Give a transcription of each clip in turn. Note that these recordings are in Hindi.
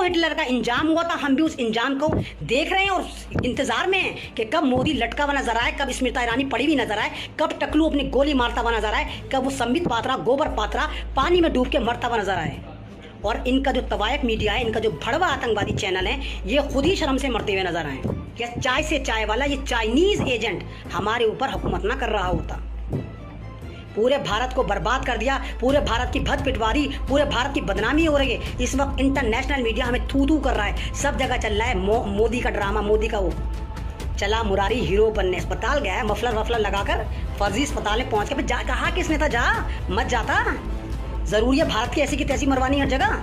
हिटलर का इंजाम हुआ था, हम भी उस इंजाम को देख रहे हैं और इंतजार में हैं कि कब मोदी लटका हुआ नजर आए, कब स्मृति ईरानी पड़ी हुई नजर आए, कब टकलू अपनी गोली मारता हुआ नजर आए, कब वो संबित पात्रा, गोबर पात्रा पानी में डूब के मरता हुआ नजर आए। और इनका जो तवायक मीडिया है, इनका जो भड़वा आतंकवादी चैनल है, ये खुद ही शर्म से मरते हुए नजर आए। ये चाय से चाय वाला, ये चाइनीज एजेंट हमारे ऊपर हुकूमत ना कर रहा होता। पूरे भारत को बर्बाद कर दिया, पूरे भारत की भद पिटवारी, पूरे भारत की बदनामी हो रही है। इस वक्त इंटरनेशनल मीडिया हमें थू थू कर रहा है, सब जगह चल रहा है मोदी का ड्रामा, मोदी का वो चला मुरारी हीरो बनने। अस्पताल गया है मफलर वफलर लगाकर, फर्जी अस्पताल में पहुंच के जा, कहा किसने था जा मत जाता, जरूरी है भारत की ऐसी की तैसी मरवानी हर जगह।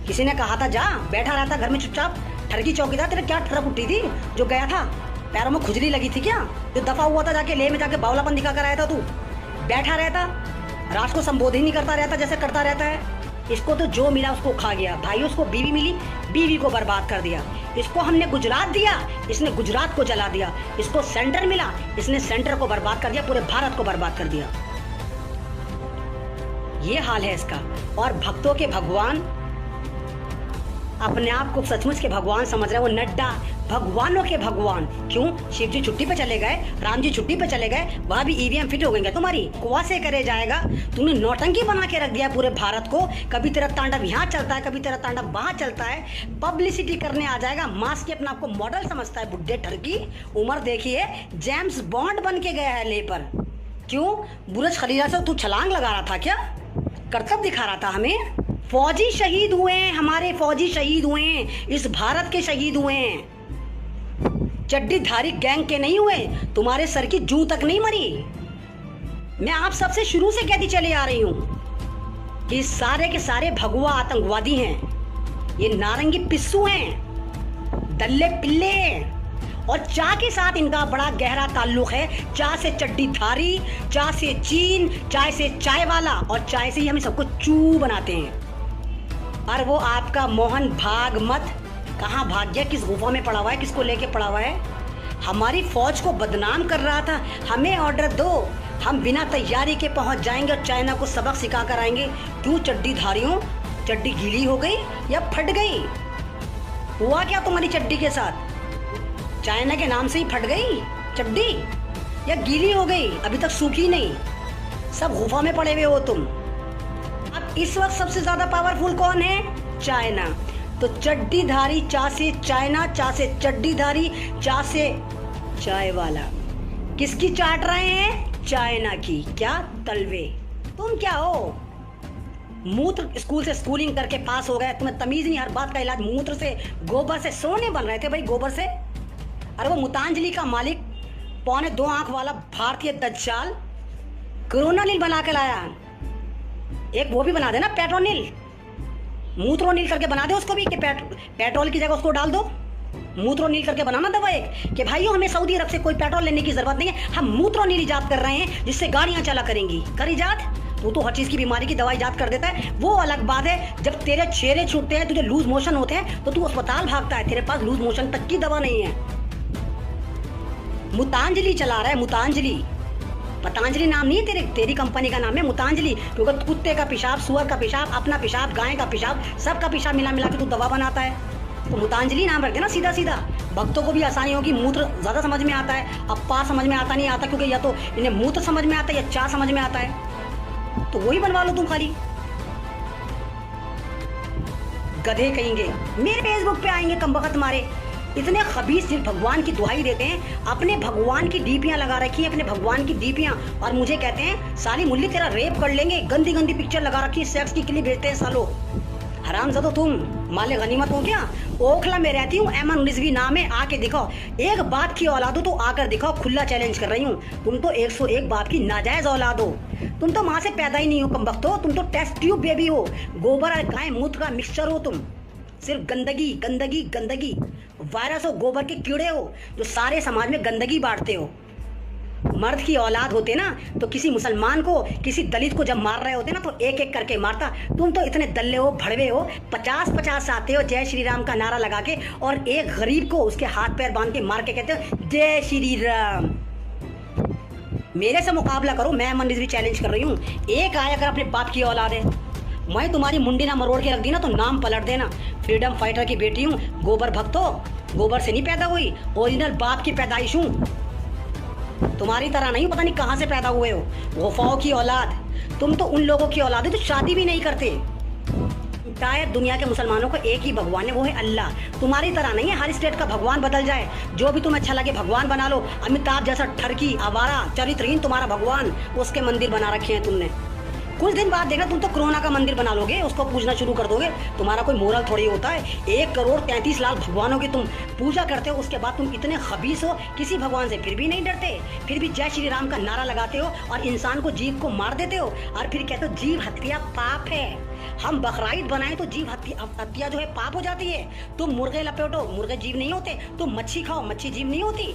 किसी ने कहा था जा, बैठा रहता घर में चुपचाप, ठरकी चौकीदार तेरे क्या ठरक उठी थी जो गया था, पैरों में खुजली लगी थी क्या, जो दफा हुआ था जाके लेह में जाके बावलापन दिखा कर आया था, तू बैठा रहता, रात को संबोधन नहीं करता रहता जैसे करता रहता है। इसको तो जो मिला उसको खा गया भाई, उसको बीवी मिली, बीवी को बर्बाद कर दिया। इसको हमने गुजरात दिया, इसने गुजरात को जला दिया। इसको सेंटर मिला, इसने सेंटर को बर्बाद कर दिया, पूरे भारत को बर्बाद कर दिया। ये हाल है इसका। और भक्तों के भगवान, अपने आप को सचमुच के भगवान समझ रहे हैं, वो नड्डा भगवानों के भगवान। क्यों? शिव जी छुट्टी पे चले गए, राम जी छुट्टी पे चले गए, वहां भी ईवीएम फिट हो गएंगे तुम्हारी, कुआ से करे जाएगा। तूने नौटंकी बना के रख दिया पूरे भारत को, कभी तेरा तांडव यहाँ चलता है, कभी तेरा तांडव वहां चलता है, पब्लिसिटी करने आ जाएगा, मास के अपने आप को मॉडल समझता है, बुड्ढे ठरकी। उम्र देखिए, जेम्स बॉन्ड बन के गया है ले पर। क्यों? बुर्ज खलीफा से तू छलांग लगा रहा था क्या? करतब दिखा रहा था हमें? फौजी शहीद हुए हैं, हमारे फौजी शहीद हुए हैं, इस भारत के शहीद हुए हैं, चड्डीधारी गैंग के नहीं हुए, तुम्हारे सर की जूं तक नहीं मरी। मैं आप सबसे शुरू से कहती चली आ रही हूं कि सारे के सारे भगवा आतंकवादी हैं, ये नारंगी पिस्सू हैं, दल्ले पिल्ले हैं, और चा के साथ इनका बड़ा गहरा ताल्लुक है। चा से चड्डीधारी, चा से चीन, चाय से चाय वाला, और चाय से ही हम सबको चू बनाते हैं। और वो आपका मोहन भागमत कहाँ भाग गया, किस गुफा में पड़ा हुआ है, किसको लेके पड़ा हुआ है? हमारी फौज को बदनाम कर रहा था। हमें ऑर्डर दो, हम बिना तैयारी के पहुंच जाएंगे और चाइना को सबक सिखा कर आएंगे। क्यों चड्डीधारियों, चड्डी गीली हो गई या फट गई? हुआ क्या तुम्हारी चड्डी के साथ? चाइना के नाम से ही फट गई चड्डी या गीली हो गई? अभी तक सूखी नहीं, सब गुफा में पड़े हुए हो तुम। अब इस वक्त सबसे ज्यादा पावरफुल कौन है? चाइना। तो चड्डीधारी चा से चाइना, चा से चड्डीधारी, चा से चाय वाला, किसकी चाट रहे हैं? चाइना की। क्या तलवे? तुम क्या हो? मूत्र स्कूल से स्कूलिंग करके पास हो गए, तुम्हें तमीज नहीं, हर बात का इलाज मूत्र से, गोबर से। सोने बन रहे थे भाई गोबर से। अरे वो मुतांजलि का मालिक, 2.25 आंख वाला भारतीय दज्जाल, कोरोना नील बना के लाया। एक वो भी बना देना, पेट्रोनिल, मूत्रोनील करके बना दे उसको भी, कि पेट्रोल की जगह उसको डाल दो। मूत्रोनील करके बनाना दवा एक, कि भाइयों हमें सऊदी अरब से कोई पेट्रोल लेने की जरूरत नहीं है, हम मूत्रोनील इजाद कर रहे हैं जिससे गाड़ियां चला करेंगी। कर इजाद, तू तो हर चीज की बीमारी की दवा इजाद कर देता है। वो अलग बात है जब तेरे छेरे छूटते हैं, तुझे लूज मोशन होते हैं, तो तू अस्पताल भागता है, तेरे पास लूज मोशन तक की दवा नहीं है। मुतांजलि चला रहा है, मुतांजलि। पतंजलि नाम नहीं है तेरी कंपनी का नाम है मुतांजलि, क्योंकि कुत्ते का पेशाब, सुअर का पेशाब, अपना पेशाब, गाय का पेशाब, सबका पेशाब मिला मिला के तू दवा बनाता है। तो मुतांजलि नाम रख देना सीधा सीधा, भक्तों को भी आसानी होगी। मूत्र ज्यादा समझ में आता है, अप्पा समझ में आता नहीं आता, क्योंकि या तो इन्हें मूत्र समझ में आता है या चा समझ में आता है, तो वही बनवा लो तुम खाली। गधे कहेंगे मेरे फेसबुक पे आएंगे कमबख्त मारे, इतने खबीस जिन भगवान की दुहाई देते हैं, अपने भगवान की डीपियां लगा रखी है, अपने भगवान की डीपियां, और मुझे कहते हैं साली मुल्ली तेरा रेप कर लेंगे, गंदी गंदी पिक्चर लगा रखी है, सेक्स की क्लिप भेजते हैं सालो। हरामजादो तुम, माले गनीमत हो क्या? ओखला में रहती हूँ, एमन रिजवी नाम है, आके दिखाओ। एक बात की औलाद हो तो आकर दिखाओ, खुला चैलेंज कर रही हूँ। तुम तो 101 बात की नाजायज औलाद हो, तुम तो माँ से पैदा ही नहीं हो कमबख्तो, तुम तो टेस्ट ट्यूब बेबी हो, गोबर और गाय मूत्र का मिक्सचर हो तुम। सिर्फ गंदगी गंदगी गंदगी, वायरस हो, गोबर के कीड़े हो, जो सारे समाज में गंदगी बांटते हो। मर्द की औलाद होते ना तो किसी मुसलमान को, किसी दलित को जब मार रहे होते ना तो एक एक करके मारता। तुम तो इतने दल्ले हो, भड़वे हो, 50-50 आते हो जय श्री राम का नारा लगा के, और एक गरीब को उसके हाथ पैर बांध के मार के कहते हो जय श्री राम। मेरे से मुकाबला करो, मैं मन रिजवी चैलेंज कर रही हूँ। एक आया अगर अपने बाप की औलाद है, मैं तुम्हारी मुंडी ना मरोड़ के रख दी ना तो नाम पलट देना। फ्रीडम फाइटर की बेटी हूँ, गोबर भक्त हो, गोबर से नहीं पैदा हुई, ओरिजिनल बाप की पैदाइश हूँ। तुम्हारी तरह नहीं, पता नहीं कहाँ से पैदा हुए हो, गुफाओं की औलाद। तुम तो उन लोगों की औलाद है जो शादी भी नहीं करते। शायद दुनिया के मुसलमानों को एक ही भगवान है, वो है अल्लाह। तुम्हारी तरह नहीं है हर स्टेट का भगवान बदल जाए, जो भी तुम्हें अच्छा लगे भगवान बना लो। अमिताभ जैसा ठरकी आवारा चरित्रहीन तुम्हारा भगवान, उसके मंदिर बना रखे हैं तुमने। कुछ दिन बाद देखना तुम तो कोरोना का मंदिर बना लोगे, उसको पूजना शुरू कर दोगे। तुम्हारा कोई मोरल थोड़ी होता है। 1,33,00,000 भगवानों की तुम पूजा करते हो, उसके बाद तुम इतने खबीस हो, किसी भगवान से फिर भी नहीं डरते, फिर भी जय श्री राम का नारा लगाते हो और इंसान को, जीव को मार देते हो और फिर कहते हो जीव हत्या पाप है। हम बकराईद बनाए तो जीव हत्या जो है पाप हो जाती है। तुम मुर्गे लपेटो, मुर्गे जीव नहीं होते। तुम मच्छी खाओ, मच्छी जीव नहीं होती।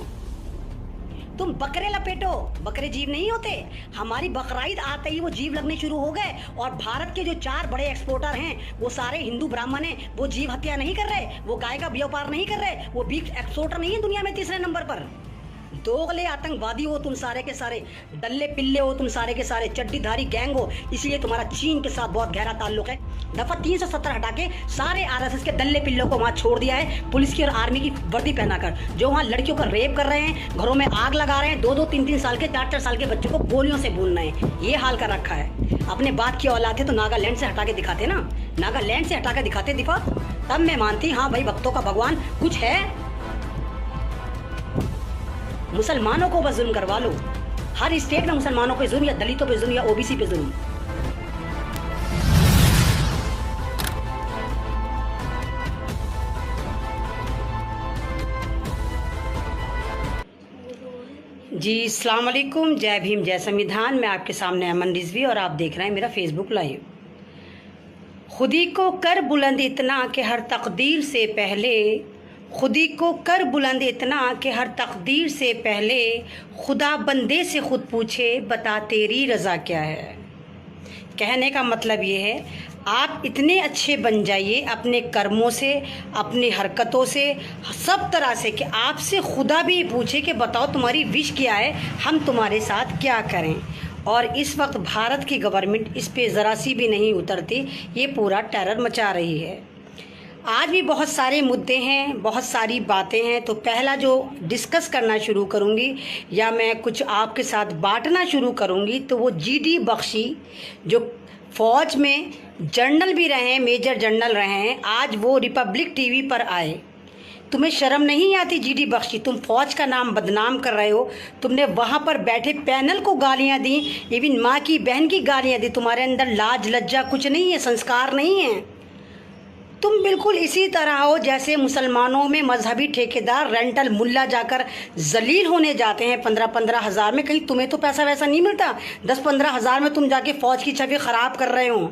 तुम बकरे लपेटो, बकरे जीव नहीं होते। हमारी बकराईद आते ही वो जीव लगने शुरू हो गए। और भारत के जो 4 बड़े एक्सपोर्टर हैं वो सारे हिंदू ब्राह्मण हैं। वो जीव हत्या नहीं कर रहे, वो गाय का व्यापार नहीं कर रहे, वो बीफ एक्सपोर्टर नहीं है दुनिया में 3रे नंबर पर। दोगले आतंकवादी हो तुम सारे के सारे, डल्ले पिल्ले हो तुम सारे के सारे, चड्डीधारी गैंग हो। इसलिए तुम्हारा चीन के साथ बहुत गहरा ताल्लुक है। दफा 370 हटा के सारे आरएसएस के डल्ले पिल्लों को वहाँ छोड़ दिया है, पुलिस की और आर्मी की वर्दी पहनाकर, जो वहाँ लड़कियों का रेप कर रहे हैं, घरों में आग लगा रहे हैं, 2-2, 3-3 साल के, 4-4 साल के बच्चों को गोलियों से भून रहे हैं। ये हाल कर रखा है। अपने बात की औलाद थे तो नागालैंड से हटा के दिखाते ना, नागालैंड से हटा के दिखाते दिफा, तब मैं मानती हाँ भाई भक्तों का भगवान कुछ है। मुसलमानों को बस जुल्म करवा लो, हर स्टेट में मुसलमानों पे जुल्म, या दलितों पे जुल्म, या ओबीसी पे जुल्म। जी अस्सलाम वालेकुम, जय भीम जय संविधान। मैं आपके सामने अमन रिजवी और आप देख रहे हैं मेरा फेसबुक लाइव। खुदी को कर बुलंद इतना कि हर तकदीर से पहले, खुदी को कर बुलंद इतना कि हर तकदीर से पहले खुदा बंदे से खुद पूछे बता तेरी रज़ा क्या है। कहने का मतलब ये है, आप इतने अच्छे बन जाइए अपने कर्मों से, अपनी हरकतों से, सब तरह से, कि आपसे खुदा भी पूछे कि बताओ तुम्हारी विश क्या है, हम तुम्हारे साथ क्या करें। और इस वक्त भारत की गवर्नमेंट इस पे ज़रा सी भी नहीं उतरती, ये पूरा टेरर मचा रही है। आज भी बहुत सारे मुद्दे हैं, बहुत सारी बातें हैं। तो पहला जो डिस्कस करना शुरू करूंगी या मैं कुछ आपके साथ बांटना शुरू करूंगी, तो वो जीडी बख्शी, जो फ़ौज में जनरल भी रहे हैं, मेजर जनरल रहे हैं, आज वो रिपब्लिक टीवी पर आए। तुम्हें शर्म नहीं आती जीडी बख्शी? तुम फ़ौज का नाम बदनाम कर रहे हो। तुमने वहाँ पर बैठे पैनल को गालियाँ दी, इवन माँ की बहन की गालियाँ दी। तुम्हारे अंदर लाज लज्जा कुछ नहीं है, संस्कार नहीं है। तुम बिल्कुल इसी तरह हो जैसे मुसलमानों में मजहबी ठेकेदार रेंटल मुल्ला जाकर जलील होने जाते हैं 15-15 हज़ार में। कहीं तुम्हें तो पैसा वैसा नहीं मिलता? 10-15 हज़ार में तुम जाके फ़ौज की छवि ख़राब कर रहे हो।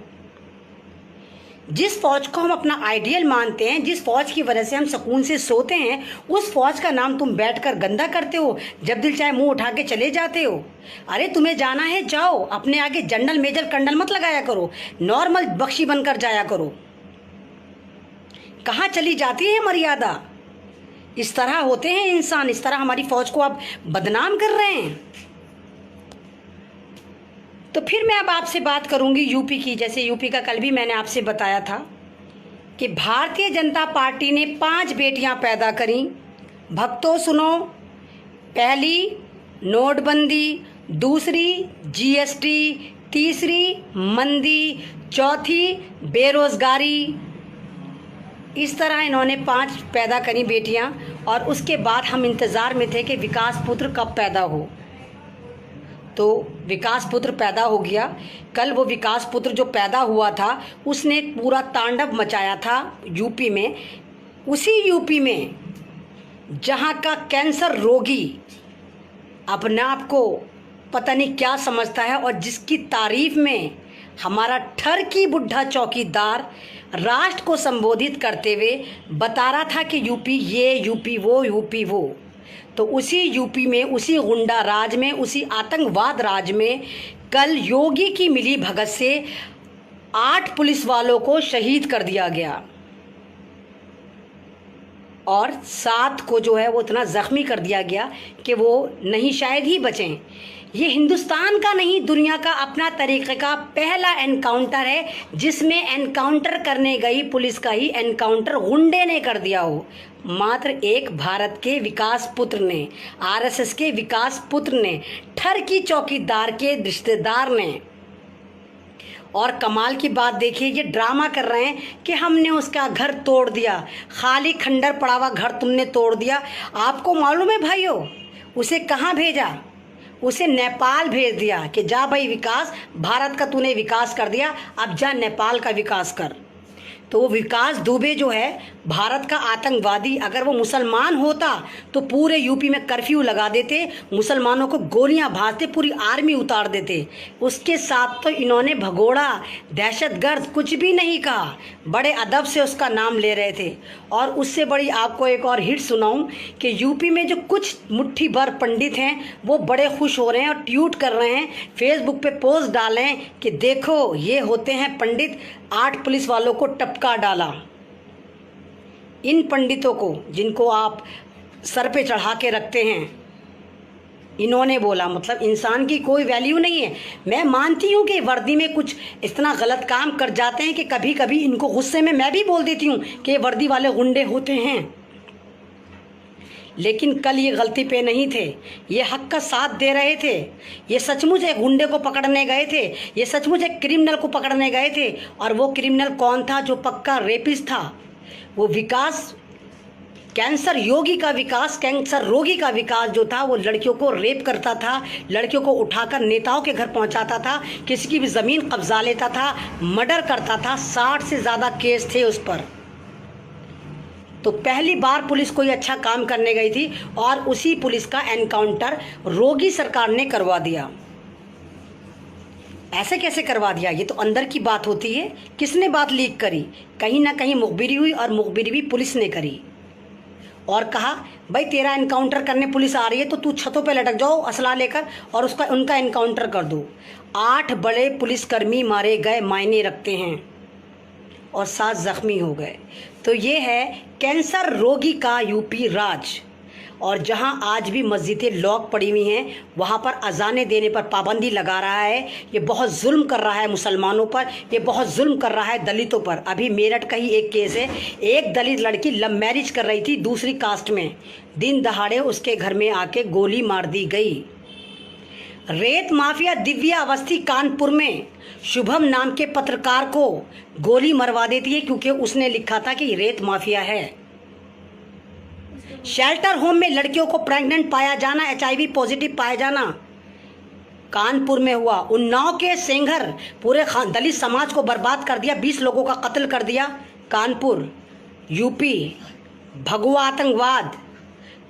जिस फ़ौज को हम अपना आइडियल मानते हैं, जिस फ़ौज की वजह से हम सुकून से सोते हैं, उस फ़ौज का नाम तुम बैठकर गंदा करते हो। जब दिल चाहे मुंह उठा के चले जाते हो। अरे तुम्हें जाना है जाओ, अपने आगे जनरल मेजर कर्नल मत लगाया करो, नॉर्मल बख्शी बनकर जाया करो। कहाँ चली जाती है मर्यादा? इस तरह होते हैं इंसान, इस तरह हमारी फ़ौज को आप बदनाम कर रहे हैं। तो फिर मैं अब आपसे बात करूंगी यूपी की। जैसे यूपी का कल भी मैंने आपसे बताया था कि भारतीय जनता पार्टी ने 5 बेटियां पैदा करी। भक्तों सुनो, पहली नोटबंदी, दूसरी जीएसटी, तीसरी मंदी, चौथी बेरोजगारी। इस तरह इन्होंने 5 पैदा करी बेटियां। और उसके बाद हम इंतज़ार में थे कि विकास पुत्र कब पैदा हो। तो विकास पुत्र पैदा हो गया। कल वो विकास पुत्र जो पैदा हुआ था उसने पूरा तांडव मचाया था यूपी में। उसी यूपी में जहां का कैंसर रोगी अपने आप को पता नहीं क्या समझता है, और जिसकी तारीफ में हमारा ठरकी बुढ़ा चौकीदार राष्ट्र को संबोधित करते हुए बता रहा था कि यूपी ये, यूपी वो, यूपी वो। तो उसी यूपी में, उसी गुंडा राज में, उसी आतंकवाद राज में कल योगी की मिली भगत से 8 पुलिस वालों को शहीद कर दिया गया। और 7 को जो है वो इतना ज़ख्मी कर दिया गया कि वो नहीं शायद ही बचें। ये हिंदुस्तान का नहीं, दुनिया का अपना तरीके का पहला एनकाउंटर है जिसमें एनकाउंटर करने गई पुलिस का ही एनकाउंटर गुंडे ने कर दिया हो। मात्र एक भारत के विकास पुत्र ने, आरएसएस के विकास पुत्र ने, ठरकी चौकीदार के रिश्तेदार ने। और कमाल की बात देखिए, ये ड्रामा कर रहे हैं कि हमने उसका घर तोड़ दिया, खाली खंडर पड़ा हुआ घर तुमने तोड़ दिया। आपको मालूम है भाइयों उसे कहाँ भेजा? उसे नेपाल भेज दिया कि जा भाई विकास, भारत का तूने विकास कर दिया, अब जा नेपाल का विकास कर। तो वो विकास दुबे जो है भारत का आतंकवादी, अगर वो मुसलमान होता तो पूरे यूपी में कर्फ्यू लगा देते, मुसलमानों को गोलियां भाजते, पूरी आर्मी उतार देते। उसके साथ तो इन्होंने भगोड़ा, दहशतगर्द कुछ भी नहीं कहा, बड़े अदब से उसका नाम ले रहे थे। और उससे बड़ी आपको एक और हिट सुनाऊं कि यूपी में जो कुछ मुट्ठी भर पंडित हैं वो बड़े खुश हो रहे हैं और ट्वीट कर रहे हैं, फेसबुक पे पोस्ट डाले हैं कि देखो ये होते हैं पंडित, 8 पुलिस वालों को टपका डाला। इन पंडितों को जिनको आप सर पे चढ़ा के रखते हैं, इन्होंने बोला, मतलब इंसान की कोई वैल्यू नहीं है। मैं मानती हूँ कि वर्दी में कुछ इतना गलत काम कर जाते हैं कि कभी कभी इनको गुस्से में मैं भी बोल देती हूँ कि ये वर्दी वाले गुंडे होते हैं, लेकिन कल ये गलती पे नहीं थे, ये हक का साथ दे रहे थे। ये सचमुच एक गुंडे को पकड़ने गए थे, ये सचमुच एक क्रिमिनल को पकड़ने गए थे। और वो क्रिमिनल कौन था? जो पक्का रेपिस्ट था। वो विकास, कैंसर योगी का विकास, कैंसर रोगी का विकास जो था, वो लड़कियों को रेप करता था, लड़कियों को उठाकर नेताओं के घर पहुंचाता था, किसी की भी ज़मीन कब्जा लेता था, मर्डर करता था। 60 से ज़्यादा केस थे उस पर। तो पहली बार पुलिस कोई अच्छा काम करने गई थी और उसी पुलिस का एनकाउंटर रोगी सरकार ने करवा दिया। ऐसे कैसे करवा दिया? ये तो अंदर की बात होती है। किसने बात लीक करी? कहीं ना कहीं मुखबिरी हुई, और मुखबिरी भी पुलिस ने करी। और कहा भाई तेरा एनकाउंटर करने पुलिस आ रही है तो तू छतों पे लटक जाओ असला लेकर और उनका एनकाउंटर कर दो। 8 बड़े पुलिसकर्मी मारे गए, मायने रखते हैं, और 7 जख्मी हो गए। तो ये है कैंसर रोगी का यूपी राज। और जहां आज भी मस्जिदें लॉक पड़ी हुई हैं, वहां पर अजानें देने पर पाबंदी लगा रहा है। ये बहुत जुल्म कर रहा है मुसलमानों पर, ये बहुत जुल्म कर रहा है दलितों पर। अभी मेरठ का ही एक केस है, एक दलित लड़की लव मैरिज कर रही थी दूसरी कास्ट में, दिन दहाड़े उसके घर में आके गोली मार दी गई। रेत माफिया दिव्या अवस्थी कानपुर में शुभम नाम के पत्रकार को गोली मरवा देती है क्योंकि उसने लिखा था कि रेत माफिया है। शेल्टर होम में लड़कियों को प्रेग्नेंट पाया जाना, HIV पॉजिटिव पाया जाना कानपुर में हुआ। उन्नाव के सेंगर पूरे दलित समाज को बर्बाद कर दिया, 20 लोगों का कत्ल कर दिया। कानपुर यूपी, भगवा आतंकवाद,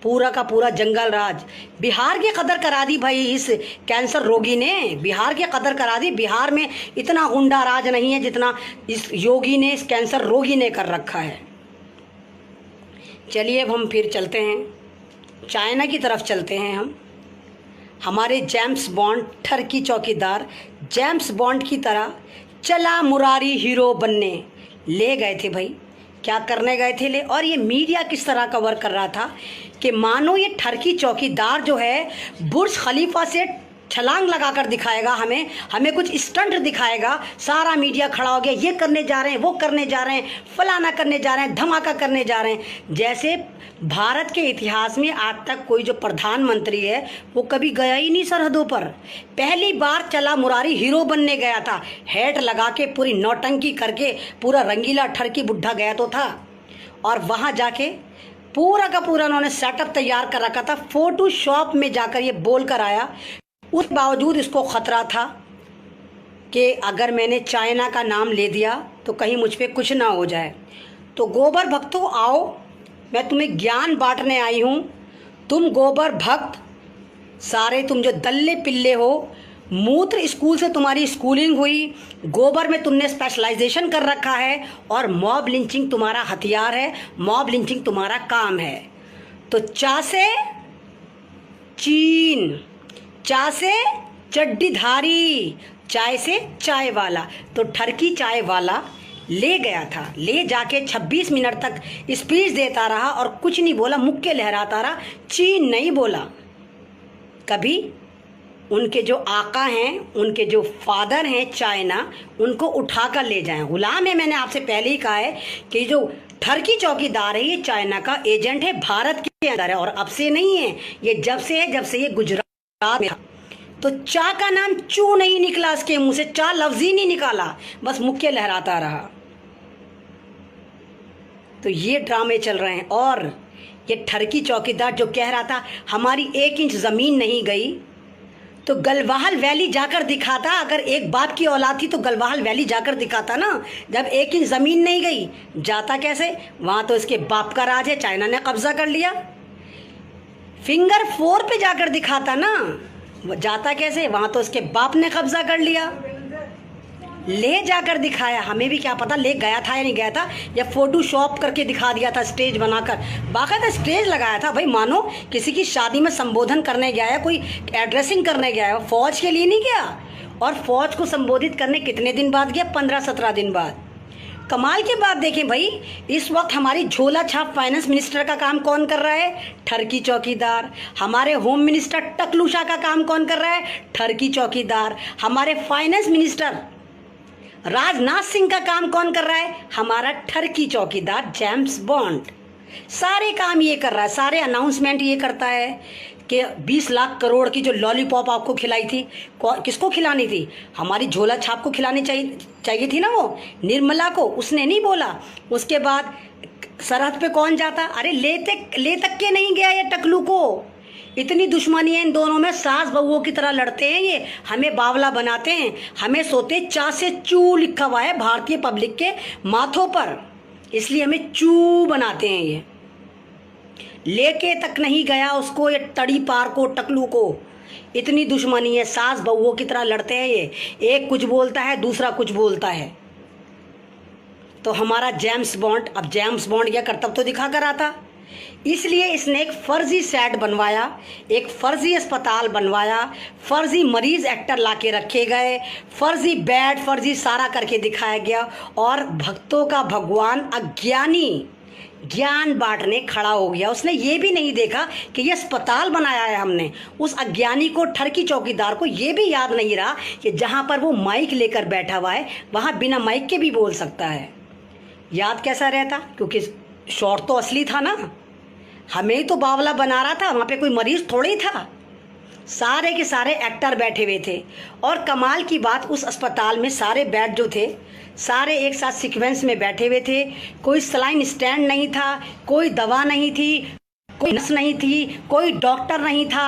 पूरा का पूरा जंगल राज। बिहार की कदर करा दी भाई इस कैंसर रोगी ने, बिहार की कदर करा दी। बिहार में इतना गुंडा राज नहीं है जितना इस योगी ने, इस कैंसर रोगी ने कर रखा है। चलिए अब हम फिर चलते हैं चाइना की तरफ चलते हैं। हम हमारे जेम्स बॉन्ड, ठरकी चौकीदार जेम्स बॉन्ड की तरह चला मुरारी हीरो बनने ले गए थे भाई। क्या करने गए थे ले? और ये मीडिया किस तरह कवर कर रहा था कि मानो ये ठरकी चौकीदार जो है बुर्ज खलीफा से छलांग लगाकर दिखाएगा, हमें कुछ स्टंट दिखाएगा। सारा मीडिया खड़ा हो गया, ये करने जा रहे हैं, वो करने जा रहे हैं, फलाना करने जा रहे हैं, धमाका करने जा रहे हैं। जैसे भारत के इतिहास में आज तक कोई जो प्रधानमंत्री है वो कभी गया ही नहीं सरहदों पर। पहली बार चला मुरारी हीरो बनने गया था, हैट लगा के पूरी नौटंकी करके, पूरा रंगीला ठरकी बुढ़ा गया तो था। और वहाँ जाके पूरा का पूरा उन्होंने सेटअप तैयार कर रखा था। फोटोशॉप में जाकर ये बोल कर आया। उस बावजूद इसको खतरा था कि अगर मैंने चाइना का नाम ले दिया तो कहीं मुझ पे कुछ ना हो जाए। तो गोबर भक्तों आओ, मैं तुम्हें ज्ञान बांटने आई हूँ। तुम गोबर भक्त सारे, तुम जो दल्ले पिल्ले हो, मूत्र स्कूल से तुम्हारी स्कूलिंग हुई, गोबर में तुमने स्पेशलाइजेशन कर रखा है, और मॉब लिंचिंग तुम्हारा हथियार है, मॉब लिंचिंग तुम्हारा काम है। तो चा से चीन, चा से चड्डीधारी, चाय से चाय वाला। तो ठरकी चाय वाला ले गया था, ले जाके 26 मिनट तक स्पीच देता रहा और कुछ नहीं बोला, मुक्के लहराता रहा, चीन नहीं बोला कभी। उनके जो आका हैं, उनके जो फादर हैं चाइना, उनको उठाकर ले जाएं। गुलाम है, मैंने आपसे पहले ही कहा है कि जो ठरकी चौकीदार है ये चाइना का एजेंट है, भारत के अंदर है और अब से नहीं है, ये जब से है, जब से ये गुजरात में था। तो चा का नाम चू नहीं निकला इसके मुंह से, चा लफ्ज ही नहीं निकाला, बस मुक्के लहराता रहा। तो ये ड्रामे चल रहे हैं। और ये ठरकी चौकीदार जो कह रहा था हमारी 1 इंच जमीन नहीं गई, तो गलवाहल वैली जाकर दिखाता। अगर एक बाप की औलाद थी तो गलवाहल वैली जाकर दिखाता ना। जब 1 इंच जमीन नहीं गई, जाता कैसे? वहां तो इसके बाप का राज है, चाइना ने कब्जा कर लिया। फिंगर 4 पे जाकर दिखाता ना, जाता कैसे? वहां तो उसके बाप ने कब्जा कर लिया। ले जाकर दिखाया, हमें भी क्या पता ले गया था या नहीं गया था, या फोटोशॉप करके दिखा दिया था, स्टेज बनाकर। बाकायदा स्टेज लगाया था भाई, मानो किसी की शादी में संबोधन करने गया है, कोई एड्रेसिंग करने गया है, फौज के लिए नहीं गया। और फौज को संबोधित करने कितने दिन बाद गया? 15-17 दिन बाद। कमाल की बात देखें भाई, इस वक्त हमारी झोला छाप फाइनेंस मिनिस्टर का काम कौन कर रहा है? ठरकी चौकीदार। हमारे होम मिनिस्टर टकलूशा का काम कौन कर रहा है? ठरकी चौकीदार। हमारे फाइनेंस मिनिस्टर राजनाथ सिंह का काम कौन कर रहा है? हमारा ठरकी चौकीदार जेम्स बॉन्ड। सारे काम ये कर रहा है, सारे अनाउंसमेंट ये करता है कि 20 लाख करोड़ की जो लॉलीपॉप आपको खिलाई थी, किसको खिलानी थी? हमारी झोला छाप को खिलानी चाहिए थी ना, वो निर्मला को। उसने नहीं बोला। उसके बाद सरहद पे कौन जाता? अरे ले तक के नहीं गया ये टकलू को। इतनी दुश्मनी है इन दोनों में, सास बहुओं की तरह लड़ते हैं ये, हमें बावला बनाते हैं। हमें सोते चा से चू लिखा हुआ है भारतीय पब्लिक के माथों पर, इसलिए हमें चू बनाते हैं ये। लेके तक नहीं गया उसको, ये तड़ी पार को, टकलू को। इतनी दुश्मनी है, सास बहुओं की तरह लड़ते हैं ये। एक कुछ बोलता है, दूसरा कुछ बोलता है। तो हमारा जेम्स बॉन्ड, अब जेम्स बॉन्ड यह करतब तो दिखा कर आता, इसलिए इसने एक फर्जी सेट बनवाया, एक फर्जी अस्पताल बनवाया, फर्जी मरीज एक्टर लाके रखे गए, फर्जी बेड, फर्जी सारा करके दिखाया गया। और भक्तों का भगवान अज्ञानी ज्ञान बांटने खड़ा हो गया। उसने ये भी नहीं देखा कि ये अस्पताल बनाया है हमने। उस अज्ञानी को, ठरकी चौकीदार को ये भी याद नहीं रहा कि जहाँ पर वो माइक लेकर बैठा हुआ है वहाँ बिना माइक के भी बोल सकता है। याद कैसा रहता? क्योंकि शॉट तो असली था ना, हमें ही तो बावला बना रहा था, वहाँ पे कोई मरीज थोड़ी था। सारे के सारे एक्टर बैठे हुए थे। और कमाल की बात, उस अस्पताल में सारे बेड जो थे सारे एक साथ सीक्वेंस में बैठे हुए थे। कोई सलाइन स्टैंड नहीं था, कोई दवा नहीं थी, कोई नर्स नहीं थी, कोई डॉक्टर नहीं था,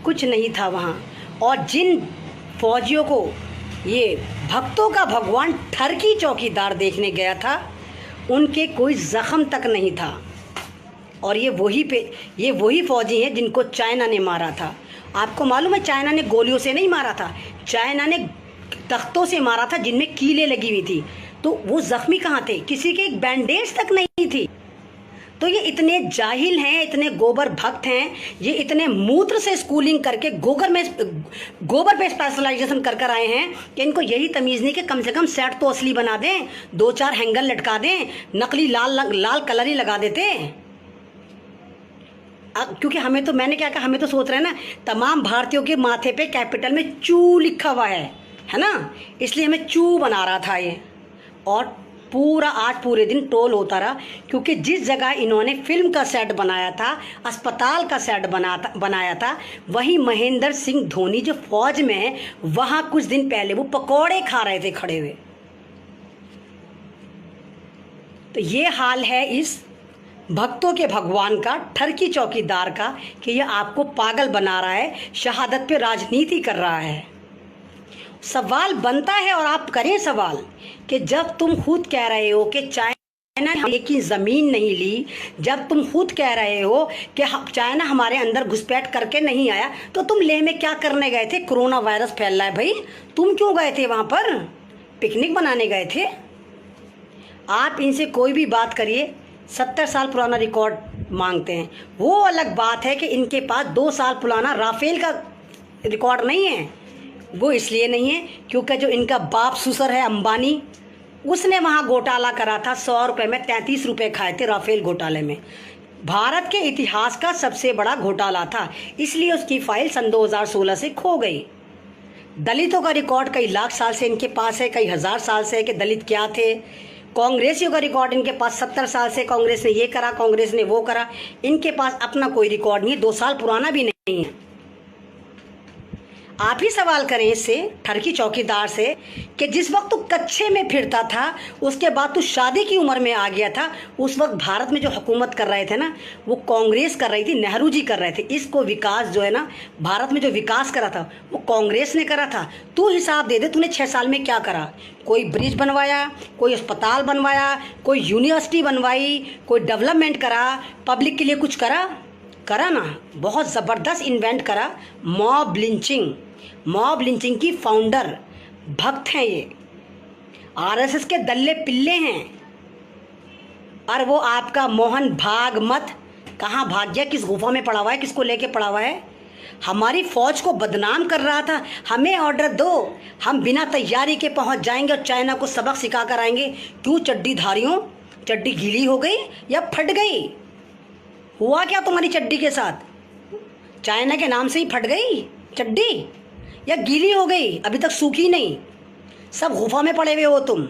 कुछ नहीं था वहाँ। और जिन फौजियों को ये भक्तों का भगवान ठरकी चौकीदार देखने गया था, उनके कोई जख्म तक नहीं था। और ये वही फौजी हैं जिनको चाइना ने मारा था। आपको मालूम है, चाइना ने गोलियों से नहीं मारा था, चाइना ने तख्तों से मारा था जिनमें कीलें लगी हुई थी। तो वो जख्मी कहाँ थे? किसी के एक बैंडेज तक नहीं थी। तो ये इतने जाहिल हैं, इतने गोबर भक्त हैं, ये इतने मूत्र से स्कूलिंग करके गोबर पे स्पेशलाइजेशन कर आए हैं कि इनको यही तमीज़ नहीं कि कम से कम सेट तो असली बना दें, 2-4 हैंगल लटका दें, नकली लाल कलर ही लगा देते। क्योंकि हमें तो, मैंने क्या कहा, हमें तो सोच रहे हैं ना, तमाम भारतीयों के माथे पे कैपिटल में चू लिखा हुआ है ना, इसलिए हमें चू बना रहा था ये। और पूरे दिन ट्रोल होता रहा, क्योंकि जिस जगह इन्होंने फिल्म का सेट बनाया था, अस्पताल का सेट बनाया था, वहीं महेंद्र सिंह धोनी जो फौज में है, वहाँ कुछ दिन पहले वो पकौड़े खा रहे थे खड़े हुए। तो ये हाल है इस भक्तों के भगवान का, ठरकी चौकीदार का, कि ये आपको पागल बना रहा है, शहादत पे राजनीति कर रहा है। सवाल बनता है, और आप करें सवाल, कि जब तुम खुद कह रहे हो कि चाइना ने एक ही ज़मीन नहीं ली, जब तुम खुद कह रहे हो कि चाइना हमारे अंदर घुसपैठ करके नहीं आया, तो तुम लेह में क्या करने गए थे? कोरोना वायरस फैल रहा है भाई, तुम क्यों गए थे वहाँ पर? पिकनिक बनाने गए थे? आप इनसे कोई भी बात करिए, 70 साल पुराना रिकॉर्ड मांगते हैं। वो अलग बात है कि इनके पास 2 साल पुराना राफेल का रिकॉर्ड नहीं है। वो इसलिए नहीं है क्योंकि जो इनका बाप ससुर है अंबानी, उसने वहां घोटाला करा था, 100 रुपए में 33 रुपए खाए थे राफेल घोटाले में। भारत के इतिहास का सबसे बड़ा घोटाला था, इसलिए उसकी फाइल सन 2016 से खो गई। दलितों का रिकॉर्ड कई लाख साल से इनके पास है, कई हजार साल से है कि दलित क्या थे। कांग्रेसियों का रिकॉर्ड इनके पास 70 साल से, कांग्रेस ने ये करा, कांग्रेस ने वो करा। इनके पास अपना कोई रिकॉर्ड नहीं है, 2 साल पुराना भी नहीं है। आप ही सवाल करें इससे, ठरकी चौकीदार से, कि जिस वक्त तू कच्चे में फिरता था, उसके बाद तू शादी की उम्र में आ गया था, उस वक्त भारत में जो हुकूमत कर रहे थे ना, वो कांग्रेस कर रही थी, नेहरू जी कर रहे थे। इसको विकास जो है ना, भारत में जो विकास करा था वो कांग्रेस ने करा था। तू हिसाब दे दे, तूने 6 साल में क्या करा? कोई ब्रिज बनवाया, कोई अस्पताल बनवाया, कोई यूनिवर्सिटी बनवाई, कोई डेवलपमेंट करा, पब्लिक के लिए कुछ करा ना? बहुत ज़बरदस्त इन्वेंट करा, मॉब लिंचिंग। मॉब लिंचिंग की फाउंडर भक्त हैं ये, आरएसएस के दल्ले पिल्ले हैं। और वो आपका मोहन भागवत कहाँ भाग गया? किस गुफा में पड़ा हुआ है? किसको लेके पड़ा हुआ है? हमारी फौज को बदनाम कर रहा था, हमें ऑर्डर दो, हम बिना तैयारी के पहुंच जाएंगे और चाइना को सबक सिखा कर आएंगे। क्यों चड्डीधारियों, चड्डी गीली हो गई या फट गई? हुआ क्या तुम्हारी चड्डी के साथ? चाइना के नाम से ही फट गई चड्डी या गीली हो गई? अभी तक सूखी नहीं, सब गुफा में पड़े हुए हो तुम।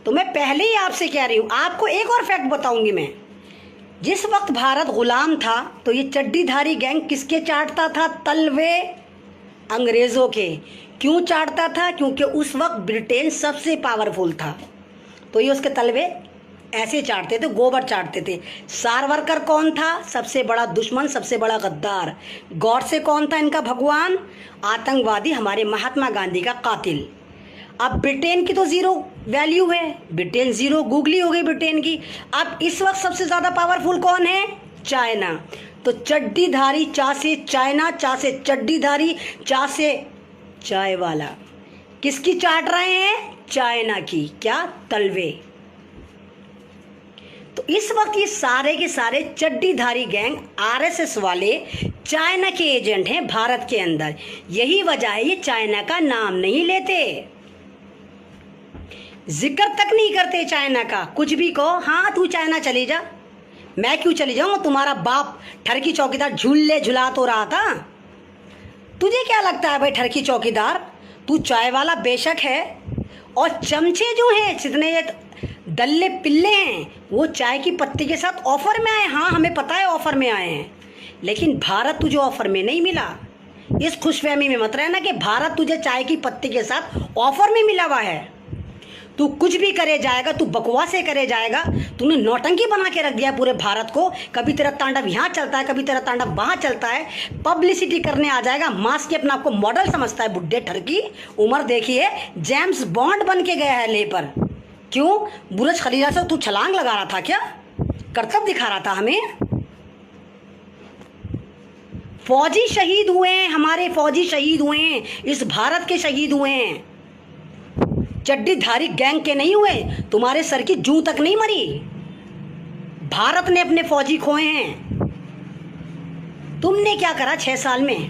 तो मैं पहले ही आपसे कह रही हूं, आपको एक और फैक्ट बताऊंगी मैं। जिस वक्त भारत गुलाम था तो ये चड्डीधारी गैंग किसके चाटता था? तलवे अंग्रेजों के। क्यों चाटता था? क्योंकि उस वक्त ब्रिटेन सबसे पावरफुल था, तो ये उसके तलवे ऐसे चाटते थे, गोबर चाटते थे। सावरकर कौन था? सबसे बड़ा दुश्मन, सबसे बड़ा गद्दार। गॉडसे कौन था इनका भगवान? आतंकवादी, हमारे महात्मा गांधी का कातिल। अब ब्रिटेन की तो जीरो वैल्यू है, ब्रिटेन जीरो गूगली हो गई ब्रिटेन की। अब इस वक्त सबसे ज़्यादा पावरफुल कौन है? चाइना। तो चड्डीधारी चा से चाइना, चा से चड्डीधारी, चा से चाय वाला। किसकी चाट रहे हैं? चाइना की। क्या? तलवे। तो इस वक्त ये सारे के सारे चड्डीधारी गैंग आरएसएस वाले चाइना के एजेंट हैं भारत के अंदर। यही वजह है ये चाइना का नाम नहीं लेते, जिक्र तक नहीं करते चाइना का। कुछ भी कहो, हाँ तू चाइना चली जा, मैं क्यों चली जाऊं? तुम्हारा बाप ठरकी चौकीदार झूले झुला तो रहा था। तुझे क्या लगता है भाई ठरकी चौकीदार? तू चाय वाला बेशक है, और चमचे जो हैं, जितने ये दल्ले पिल्ले हैं, वो चाय की पत्ती के साथ ऑफर में आए। हाँ हमें पता है ऑफर में आए हैं, लेकिन भारत तुझे ऑफर में नहीं मिला। इस खुशफहमी में मत रहना कि भारत तुझे चाय की पत्ती के साथ ऑफर में मिला हुआ है। तू कुछ भी करे जाएगा, तू बकवासे करे जाएगा। तूने नौटंकी बना के रख दिया पूरे भारत को। कभी तेरा तांडव यहाँ चलता है, कभी तेरा तांडव वहाँ चलता है। पब्लिसिटी करने आ जाएगा, मास्क के अपना आपको मॉडल समझता है। बुड्ढे ठरकी, उम्र देखिए, जेम्स बॉन्ड बन के गया है ले पर। क्यों? बुर्ज खलीफा से तू छलांग लगा रहा था क्या? करतब दिखा रहा था हमें? फौजी शहीद हुए हैं, हमारे फौजी शहीद हुए हैं, इस भारत के शहीद हुए हैं, चड्डीधारी गैंग के नहीं हुए। तुम्हारे सर की जूं तक नहीं मरी, भारत ने अपने फौजी खोए हैं। तुमने क्या करा 6 साल में?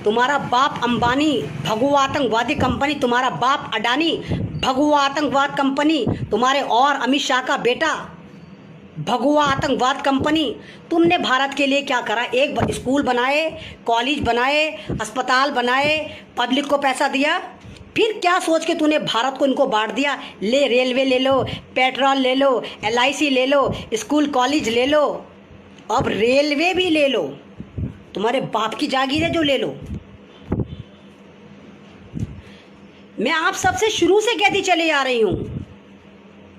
तुम्हारा बाप अंबानी भगुआ आतंकवादी कंपनी, तुम्हारा बाप अडानी भगुआ आतंकवाद कंपनी, तुम्हारे और अमित शाह का बेटा भगुआ आतंकवाद कंपनी। तुमने भारत के लिए क्या करा? एक स्कूल बनाए, कॉलेज बनाए, अस्पताल बनाए, पब्लिक को पैसा दिया। फिर क्या सोच के तूने भारत को इनको बांट दिया? ले रेलवे ले लो, पेट्रोल ले लो, LIC ले लो, स्कूल कॉलेज ले लो, अब रेलवे भी ले लो। तुम्हारे बाप की जागीर है जो ले लो। मैं आप सबसे शुरू से कहती चली आ रही हूं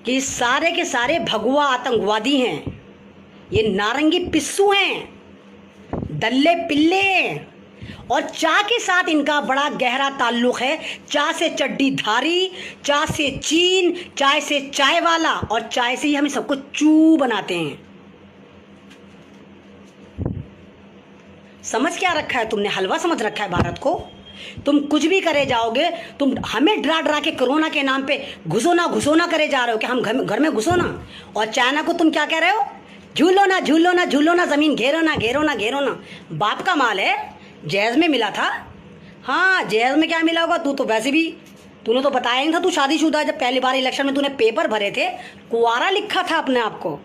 कि सारे के सारे भगुआ आतंकवादी हैं, ये नारंगी पिस्सू हैं, दल्ले पिल्ले हैं, और चा के साथ इनका बड़ा गहरा ताल्लुक है। चा से चड्डीधारी, चा से चीन, चाय से चाय वाला, और चाय से ही हम सबको चू बनाते हैं। समझ क्या रखा है तुमने? हलवा समझ रखा है भारत को। तुम कुछ भी करे जाओगे, तुम हमें डरा डरा के कोरोना के नाम पे घुसो ना करे जा रहे हो कि हम घर में घुसो ना। और चाइना को तुम क्या कह रहे हो? झूलो ना झूलो ना झूलो ना, जमीन घेरो ना घेरो ना घेरो ना। बाप का माल है, जैज में मिला था। हाँ जैज में क्या मिला होगा? तू तो वैसे भी तूने तो बताया नहीं था तू शादीशुदा है। जब पहली बार इलेक्शन में तूने पेपर भरे थे, कुंवारा लिखा था अपने आप को।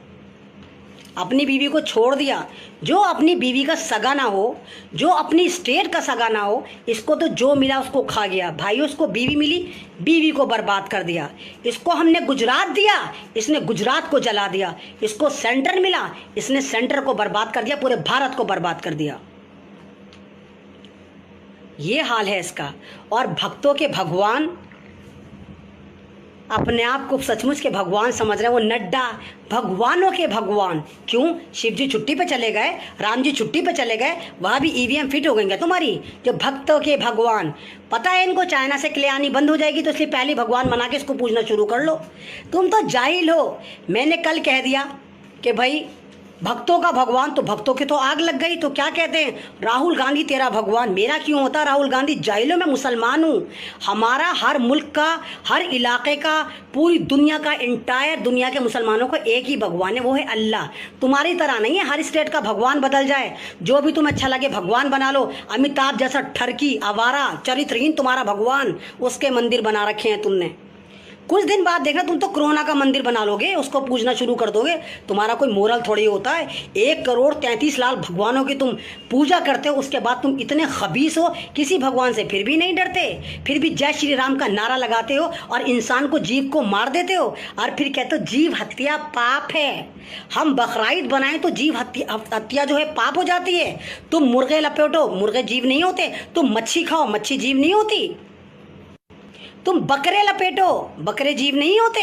अपनी बीवी को छोड़ दिया। जो अपनी बीवी का सगा ना हो, जो अपनी स्टेट का सगा ना हो, इसको तो जो मिला उसको खा गया। भाई उसको बीवी मिली, बीवी को बर्बाद कर दिया। इसको हमने गुजरात दिया, इसने गुजरात को जला दिया। इसको सेंटर मिला, इसने सेंटर को बर्बाद कर दिया, पूरे भारत को बर्बाद कर दिया। ये हाल है इसका। और भक्तों के भगवान, अपने आप को सचमुच के भगवान समझ रहे हैं। वो नड्डा भगवानों के भगवान। क्यों? शिव जी छुट्टी पे चले गए, राम जी छुट्टी पे चले गए, वहाँ भी ईवीएम फिट हो गई क्या तुम्हारी? जो भक्तों के भगवान, पता है इनको चाइना से क्ले आनी बंद हो जाएगी, तो इसलिए पहले भगवान बना के इसको पूजना शुरू कर लो। तुम तो जाहिल हो। मैंने कल कह दिया कि भाई भक्तों का भगवान, तो भक्तों की तो आग लग गई। तो क्या कहते हैं, राहुल गांधी तेरा भगवान। मेरा क्यों होता राहुल गांधी? जाहिलो, मैं मुसलमान हूँ। हमारा हर मुल्क का, हर इलाके का, पूरी दुनिया का, इंटायर दुनिया के मुसलमानों का एक ही भगवान है, वो है अल्लाह। तुम्हारी तरह नहीं है हर स्टेट का भगवान बदल जाए। जो भी तुम्हें अच्छा लगे भगवान बना लो। अमिताभ जैसा ठरकी, आवारा, चरित्रहीन तुम्हारा भगवान, उसके मंदिर बना रखे हैं तुमने। कुछ दिन बाद देखना तुम तो कोरोना का मंदिर बना लोगे, उसको पूजना शुरू कर दोगे। तुम्हारा कोई मोरल थोड़ी होता है। 1,33,00,000 भगवानों की तुम पूजा करते हो, उसके बाद तुम इतने खबीस हो, किसी भगवान से फिर भी नहीं डरते। फिर भी जय श्री राम का नारा लगाते हो और इंसान को, जीव को मार देते हो। और फिर कहते हो जीव हत्या पाप है। हम बकराईद बनाएं तो जीव हत्या जो है पाप हो जाती है। तुम मुर्गे लपेटो, मुर्गे जीव नहीं होते। तुम मच्छी खाओ, मच्छी जीव नहीं होती। तुम बकरे लपेटो, बकरे जीव नहीं होते।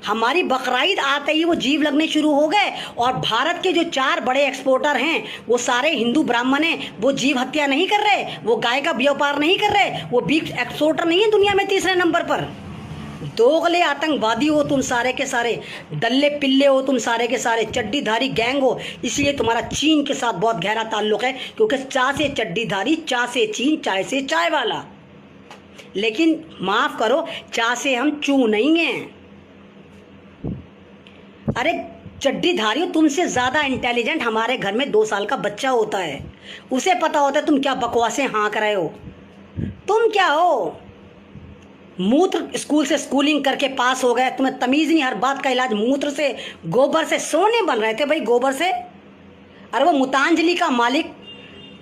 हमारी बकराईद आते ही वो जीव लगने शुरू हो गए। और भारत के जो 4 बड़े एक्सपोर्टर हैं वो सारे हिंदू ब्राह्मण हैं। वो जीव हत्या नहीं कर रहे, वो गाय का व्यापार नहीं कर रहे, वो बीफ एक्सपोर्टर नहीं है दुनिया में 3रे नंबर पर। दोगले आतंकवादी हो तुम सारे के सारे, दल्ले पिल्ले हो तुम सारे के सारे, चड्डीधारी गैंग हो। इसलिए तुम्हारा चीन के साथ बहुत गहरा ताल्लुक है, क्योंकि चा से चड्डीधारी, चा से चीन, चाय से चाय वाला। लेकिन माफ करो, चा से हम चू नहीं हैं। अरे चड्डीधारियों, तुमसे ज्यादा इंटेलिजेंट हमारे घर में 2 साल का बच्चा होता है। उसे पता होता है तुम क्या बकवासें हाँक रहे हो। तुम क्या हो? मूत्र स्कूल से स्कूलिंग करके पास हो गए, तुम्हें तमीज नहीं। हर बात का इलाज मूत्र से, गोबर से सोने बन रहे थे भाई, गोबर से। अरे वो मुतांजलि का मालिक,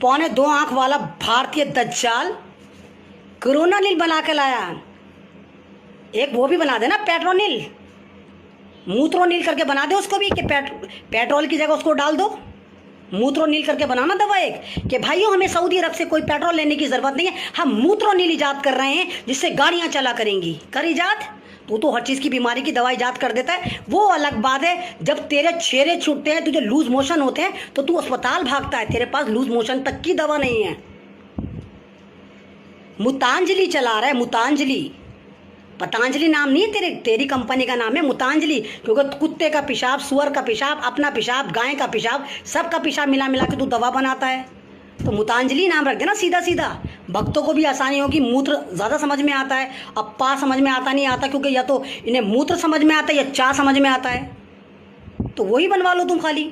2.25 आंख वाला भारतीय दज्जाल, कोरोना नील बना के लाया। एक वो भी बना देना, पेट्रोनिल, मूत्रोनील करके बना दे उसको भी, कि पेट्रोल की जगह उसको डाल दो। मूत्रोनील करके बनाना दवा एक, कि भाइयों हमें सऊदी अरब से कोई पेट्रोल लेने की जरूरत नहीं है, हम मूत्रोनील ईजाद कर रहे हैं जिससे गाड़ियां चला करेंगी। कर ईजाद। तू तो हर चीज़ की बीमारी की दवा ईजाद कर देता है। वो अलग बात है, जब तेरे छेरे छूटते हैं, तुझे लूज मोशन होते हैं, तो तू अस्पताल भागता है। तेरे पास लूज मोशन तक की दवा नहीं है। मुतांजलि चला रहा है, मुतांजलि। पतंजलि नाम नहीं है तेरी कंपनी का नाम है मुतांजलि, क्योंकि कुत्ते का पेशाब, सुअर का पेशाब, अपना पेशाब, गाय का पेशाब, सबका पेशाब मिला मिला के तू दवा बनाता है। तो मुतांजलि नाम रख देना सीधा सीधा। भक्तों को भी आसानी होगी। मूत्र ज़्यादा समझ में आता है, अब पा समझ में आता नहीं आता, क्योंकि या तो इन्हें मूत्र समझ में आता है या चा समझ में आता है, तो वही बनवा लो तुम खाली।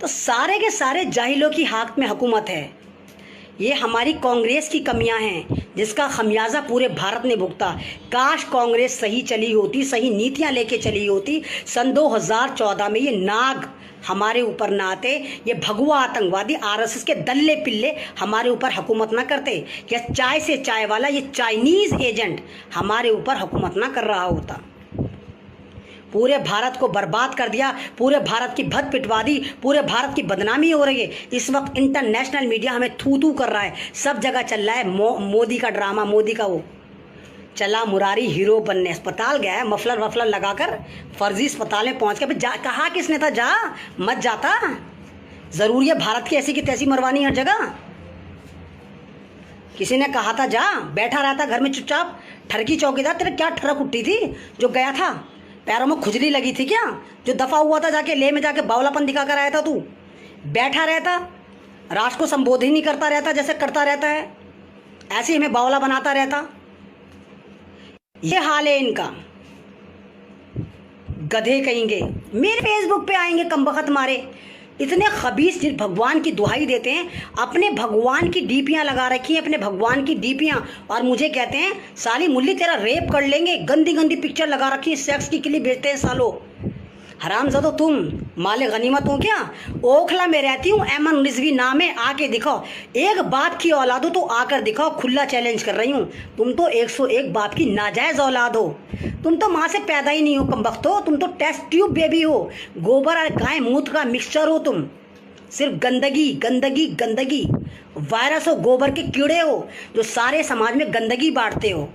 तो सारे के सारे जाहिलों की हाथ में हुकूमत है। ये हमारी कांग्रेस की कमियां हैं, जिसका खमियाजा पूरे भारत ने भुगता। काश कांग्रेस सही चली होती, सही नीतियां लेके चली होती, सन 2014 में ये नाग हमारे ऊपर ना आते, ये भगवा आतंकवादी आरएसएस के दल्ले पिल्ले हमारे ऊपर हुकूमत ना करते, या चाय से चाय वाला ये चाइनीज एजेंट हमारे ऊपर हुकूमत ना कर रहा होता। पूरे भारत को बर्बाद कर दिया, पूरे भारत की भद पिटवा दी, पूरे भारत की बदनामी हो रही है। इस वक्त इंटरनेशनल मीडिया हमें थू थू कर रहा है, सब जगह चल रहा है मोदी का ड्रामा। मोदी का वो चला मुरारी हीरो बनने, अस्पताल गया है मफलर वफलर लगाकर, फर्जी अस्पताल में पहुंच के कहा किसने था जा मत जाता। जरूरी है भारत की ऐसी की तैसी मरवानी हर जगह? किसी ने कहा था जा, बैठा रहता घर में चुपचाप। ठरकी चौकीदार, तेरे क्या ठरक उठती थी जो गया था? पैरों में खुजली लगी थी क्या जो दफा हुआ था? जाके ले में जाके बावलापन दिखा कर आया था तू? बैठा रहता, राष्ट्र को संबोधित नहीं करता रहता जैसे करता रहता है, ऐसे हमें बावला बनाता रहता। ये हाल है इनका, गधे कहेंगे। मेरे फेसबुक पे आएंगे कमबख्त मारे, इतने खबीस जिन भगवान की दुहाई देते हैं, अपने भगवान की डीपियां लगा रखी हैं, अपने भगवान की डीपियां, और मुझे कहते हैं साली मुल्ली तेरा रेप कर लेंगे। गंदी गंदी पिक्चर लगा रखी है, सेक्स की क्लिप भेजते हैं सालो। हरामजादो तुम माले गनीमत हो क्या? ओखला में रहती हूँ, एमन रिजवी नाम है, आके दिखाओ। एक बाप की औलाद हो तो आकर दिखाओ, खुला चैलेंज कर रही हूँ। तुम तो 101 बाप की नाजायज औलाद हो। तुम तो माँ से पैदा ही नहीं हो कमबख्त हो, तुम तो टेस्ट ट्यूब बेबी हो, गोबर और गाय मूत्र का मिक्सचर हो तुम। सिर्फ गंदगी गंदगी गंदगी, वायरस हो, गोबर के कीड़े हो जो सारे समाज में गंदगी बांटते हो।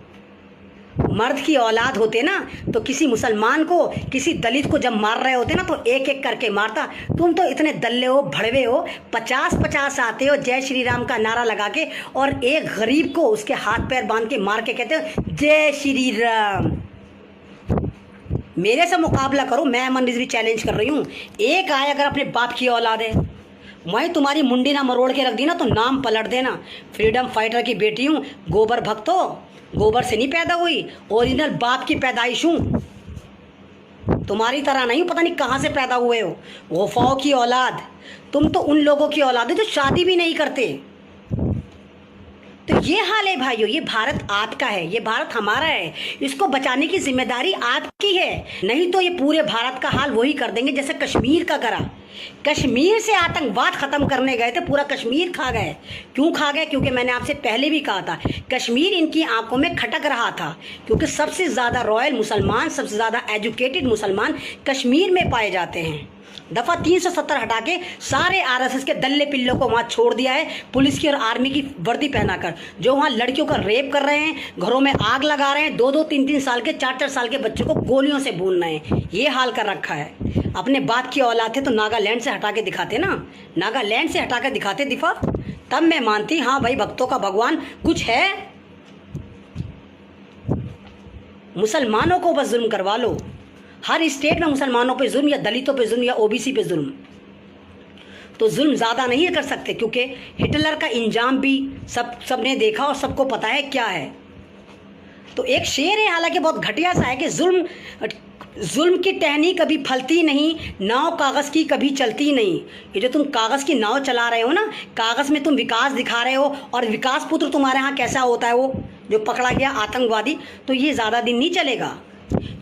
मर्द की औलाद होते ना तो किसी मुसलमान को, किसी दलित को जब मार रहे होते ना तो एक एक करके मारता। तुम तो इतने दल्ले हो, भड़वे हो, 50-50 आते हो जय श्री राम का नारा लगा के, और एक गरीब को उसके हाथ पैर बांध के मार के कहते हो जय श्री राम। मेरे से मुकाबला करो, मैं अमन रिजवी चैलेंज कर रही हूँ। एक आए अगर अपने बाप की औलाद है, मैं तुम्हारी मुंडी ना मरोड़ के रख दी ना तो नाम पलट देना। फ्रीडम फाइटर की बेटी हूँ, गोबर भक्त हो, गोबर से नहीं पैदा हुई, ओरिजिनल बाप की पैदाइश हूँ। तुम्हारी तरह नहीं, पता नहीं कहाँ से पैदा हुए हो, वफाओं की औलाद। तुम तो उन लोगों की औलाद है जो शादी भी नहीं करते। तो ये हाल है भाइयों, ये भारत आपका है, ये भारत हमारा है, इसको बचाने की जिम्मेदारी आपकी है। नहीं तो ये पूरे भारत का हाल वही कर देंगे जैसे कश्मीर का करा। कश्मीर से आतंकवाद खत्म करने गए थे, पूरा कश्मीर खा गए। क्यों खा गए? क्योंकि मैंने आपसे पहले भी कहा था, कश्मीर इनकी आंखों में खटक रहा था, क्योंकि सबसे ज़्यादा रॉयल मुसलमान, सबसे ज़्यादा एजुकेटेड मुसलमान कश्मीर में पाए जाते हैं। दफ़ा 370 हटा के सारे आरएसएस के दल्ले पिल्लों को वहाँ छोड़ दिया है, पुलिस की और आर्मी की वर्दी पहनाकर, जो वहाँ लड़कियों का रेप कर रहे हैं, घरों में आग लगा रहे हैं, 2-2, 3-3 साल के, 4-4 साल के बच्चों को गोलियों से भून रहे हैं। ये हाल कर रखा है। अपने बाप की औलाद थे तो नागालैंड से हटा के दिखाते ना, नागालैंड से हटा के दिखाते दिफा, तब मैं मानती हाँ भाई भक्तों का भगवान कुछ है। मुसलमानों को बस जुल्म करवा लो, हर स्टेट में मुसलमानों पे जुल्म, या दलितों पे जुल्म, या ओबीसी पे जुल्म। तो जुल्म ज़्यादा नहीं कर सकते, क्योंकि हिटलर का इंजाम भी सबने देखा और सबको पता है क्या है। तो एक शेर है, हालांकि बहुत घटिया सा है, कि जुल्म की टहनी कभी फलती नहीं, नाव कागज़ की कभी चलती नहीं। ये जो तुम कागज़ की नाव चला रहे हो ना, कागज़ में तुम विकास दिखा रहे हो, और विकास पुत्र तुम्हारे यहाँ कैसा होता है, वो जो पकड़ा गया आतंकवादी, तो ये ज़्यादा दिन नहीं चलेगा।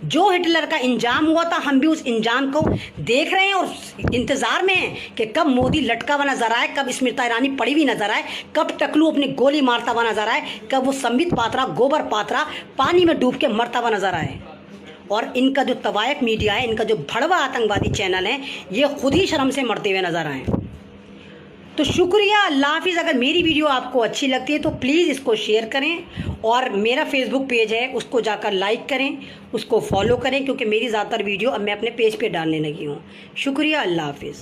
जो हिटलर का इंजाम हुआ था, हम भी उस इंजाम को देख रहे हैं और इंतज़ार में हैं कि कब मोदी लटका हुआ नजर आए, कब स्मृति ईरानी पड़ी हुई नजर आए, कब टकलू अपनी गोली मारता हुआ नजर आए, कब वो संबित पात्रा, गोबर पात्रा पानी में डूब के मरता हुआ नजर आए। और इनका जो तवायक मीडिया है, इनका जो भड़वा आतंकवादी चैनल है, ये खुद ही शर्म से मरते हुए नजर आए। तो शुक्रिया, अल्लाह हाफिज़। अगर मेरी वीडियो आपको अच्छी लगती है तो प्लीज़ इसको शेयर करें, और मेरा फेसबुक पेज है उसको जाकर लाइक करें, उसको फॉलो करें, क्योंकि मेरी ज़्यादातर वीडियो अब मैं अपने पेज पे डालने लगी हूँ। शुक्रिया, अल्लाह हाफिज़।